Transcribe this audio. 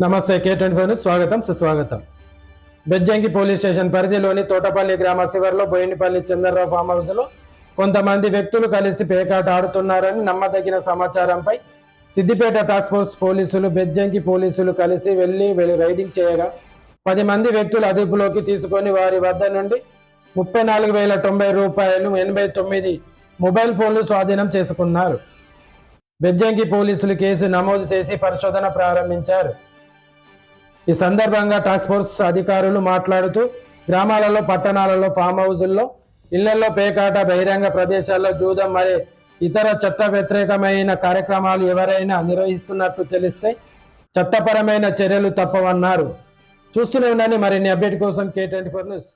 నమస్తే K24 స్వాగతం సుస్వాగతం. బెజ్జంకి పోలీస్ స్టేషన్ పరిధిలోని తోటపల్లి గ్రామ శివారులో బోయినపల్లి చంద్రరావు ఫామ్ హౌస్లో కొంతమంది వ్యక్తులు కలిసి పేకాట ఆడుతున్నారని నమ్మదగిన సమాచారంపై సిద్దిపేట టాస్క్ ఫోర్స్ పోలీసులు బెజ్జంకి పోలీసులు కలిసి వెళ్లి రైడింగ్ చేయగా 10 మంది వ్యక్తులు అదుపులోకి తీసుకొని వారి వద్ద నుండి 34,090 రూపాయలు 89 మొబైల్ ఫోన్లు స్వాధీనం చేసుకున్నారు. బెజ్జంకి పోలీసులు కేసు నమోదు చేసి పరిశోధన ప్రారంభించారు. ఈ సందర్భంగా టాస్క్ ఫోర్స్ అధికారులు మాట్లాడుతూ గ్రామాలలో పట్టణాలలో ఫామ్ హౌజుల్లో ఇళ్లలో పేకాట బహిరంగ ప్రదేశాల్లో జూదం మరి ఇతర చట్ట వ్యతిరేకమైన కార్యక్రమాలు ఎవరైనా నిర్వహిస్తున్నట్టు తెలిస్తే చట్టపరమైన చర్యలు తప్పవన్నారు. చూస్తూనే ఉండండి మరిన్ని అప్డేట్ కోసం K24 న్యూస్.